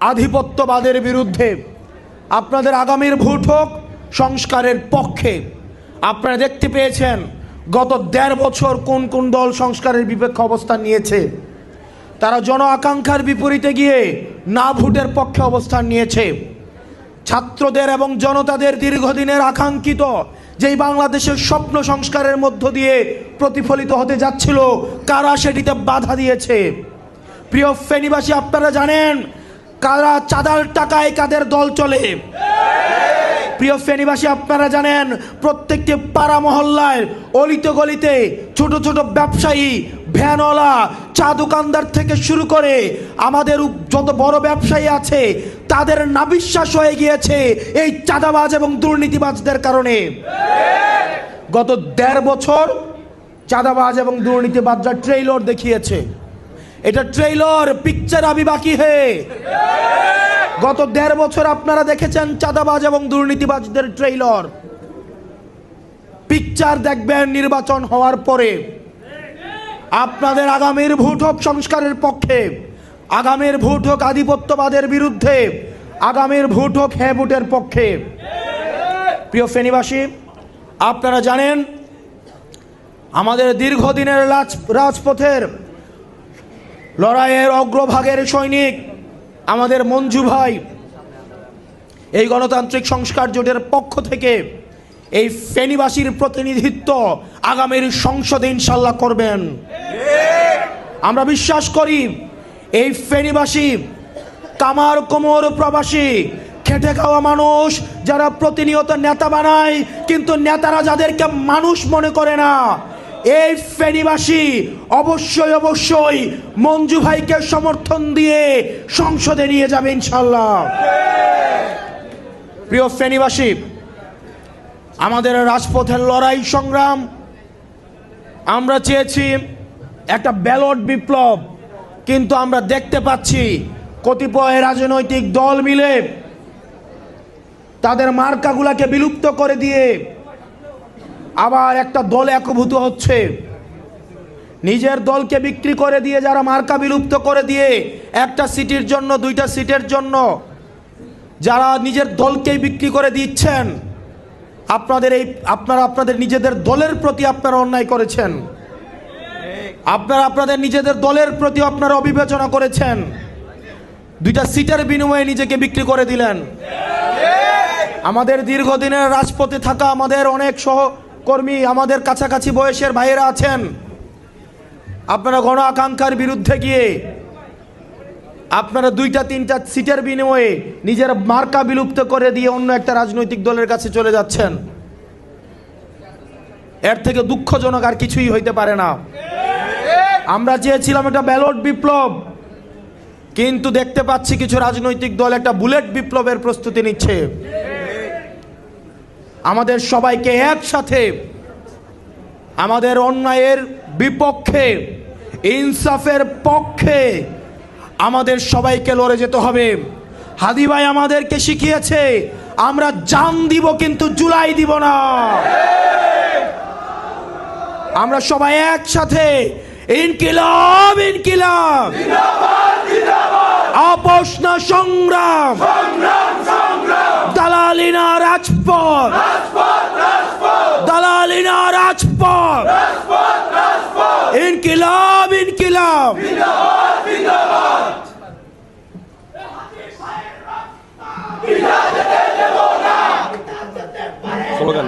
আধিপত্যবাদের বিরুদ্ধে, আপনাদের আগামীর ভোট হোক সংস্কারের পক্ষে। আপনারা দেখতে পেয়েছেন গত ১.৫ বছর কোন কোন দল সংস্কারের বিপক্ষে অবস্থান নিয়েছে। তারা জন আকাঙ্ক্ষার বিপরীতে গিয়ে না ভোটের পক্ষে অবস্থান নিয়েছে। ছাত্রদের এবং জনতাদের দীর্ঘদিনের আকাঙ্ক্ষিত যেই বাংলাদেশের স্বপ্ন সংস্কারের মধ্য দিয়ে প্রতিফলিত হতে যাচ্ছিল, কারা সেটিতে বাধা দিয়েছে? প্রিয় ফেনীবাসী, আপনারা জানেন কারা চাঁদার টাকায় কাদের দল চলে। প্রিয় ফেনীবাসী, আপনারা জানেন প্রত্যেকটি পাড়া মহল্লায় অলিতে গলিতে ছোট ছোট ব্যবসায়ী, ভ্যানওয়ালা, চা দোকানদার থেকে শুরু করে আমাদের যত বড় ব্যবসায়ী আছে তাদের নাবিশ্বাস হয়ে গিয়েছে এই চাঁদাবাজ এবং দুর্নীতিবাজদের কারণে। গত ১.৫ বছর চাঁদাবাজ এবং দুর্নীতিবাজরা ট্রেইলর দেখিয়েছে। এটা ট্রেইলর, পিকচার আবি বাকি হে। গত ১.৫ বছর আপনারা দেখেছেন চাঁদাবাজ এবং দুর্নীতিবাজদের ট্রেইলর। পিকচার দেখবেন নির্বাচন হওয়ার পরে। আপনাদের আগামীর ভোট হোক সংস্কারের পক্ষে, আগামীর ভোট হোক আধিপত্যবাদের বিরুদ্ধে, আগামীর ভোট হোক হ্যাঁ ভোটের পক্ষে। প্রিয় ফেনীবাসী, আপনারা জানেন আমাদের দীর্ঘদিনের রাজপথের লড়াইয়ের অগ্রভাগের সৈনিক আমাদের মঞ্জু ভাই এই গণতান্ত্রিক সংস্কার জোটের পক্ষ থেকে এই ফেনীবাসীর প্রতিনিধিত্ব আগামীর সংসদে ইনশাল্লাহ করবেন। আমরা বিশ্বাস করি এই ফেনীবাসী কামার কোমর প্রবাসী খেটে খাওয়া মানুষ, যারা প্রতিনিয়ত নেতা বানায় কিন্তু নেতারা যাদেরকে মানুষ মনে করে না, এই ফেনীবাসী অবশ্যই অবশ্যই মঞ্জু ভাইকে সমর্থন দিয়ে সংসদে নিয়ে যাবে ইনশাল্লাহ। প্রিয় ফেনীবাসী, আমাদের রাজপথের লড়াই সংগ্রাম, আমরা চেয়েছি একটা ব্যালট বিপ্লব, কিন্তু আমরা দেখতে পাচ্ছি কতিপয় রাজনৈতিক দল মিলে তাদের মার্কাগুলাকে বিলুপ্ত করে দিয়ে আবার একটা দলে একভূত হচ্ছে। নিজের দলকে বিক্রি করে দিয়ে, যারা মার্কা বিলুপ্ত করে দিয়ে একটা সিটের জন্য, 2টা সিটের জন্য যারা নিজের দলকেই বিক্রি করে দিচ্ছেন, আপনারা আপনাদের নিজেদের দলের প্রতি আপনারা অন্যায় করেছেন। আপনারা আপনাদের নিজেদের দলের প্রতি আপনারা অবিবেচনা করেছেন। 2টা সিটের বিনিময়ে নিজেকে বিক্রি করে দিলেন। আমাদের দীর্ঘদিনের রাজপথে থাকা আমাদের অনেক সহকর্মী, আমাদের কাছাকাছি বয়সের ভাইয়েরা আছেন, আপনারা গণ আকাঙ্ক্ষার বিরুদ্ধে গিয়ে আপনারা 2টা 3টা সিটের বিনিময়ে নিজের মার্কা বিলুপ্ত করে দিয়ে অন্য একটা রাজনৈতিক দলের কাছে চলে যাচ্ছেন। এর থেকে দুঃখজনক আর কিছুই হইতে পারে না। আমরা চেয়েছিলাম একটা ব্যালট বিপ্লব, কিন্তু দেখতে পাচ্ছি কিছু রাজনৈতিক দল একটা বুলেট বিপ্লবের প্রস্তুতি নিচ্ছে। আমাদের সবাইকে একসাথে আমাদের অন্যায়ের বিপক্ষে, ইনসাফের পক্ষে আমাদের সবাইকে লড়ে যেতে হবে। হাদি ভাই আমাদেরকে শিখিয়েছে আমরা জান দিব কিন্তু জুলাই দিব না। আমরা সবাই একসাথে ইনকিলাব ইনকিলাব, আপোষ না সংগ্রাম, দালালি না রাজপথ, দালালি না রাজপথ, ইনকিলাব ইনকিলাব। স্লোগান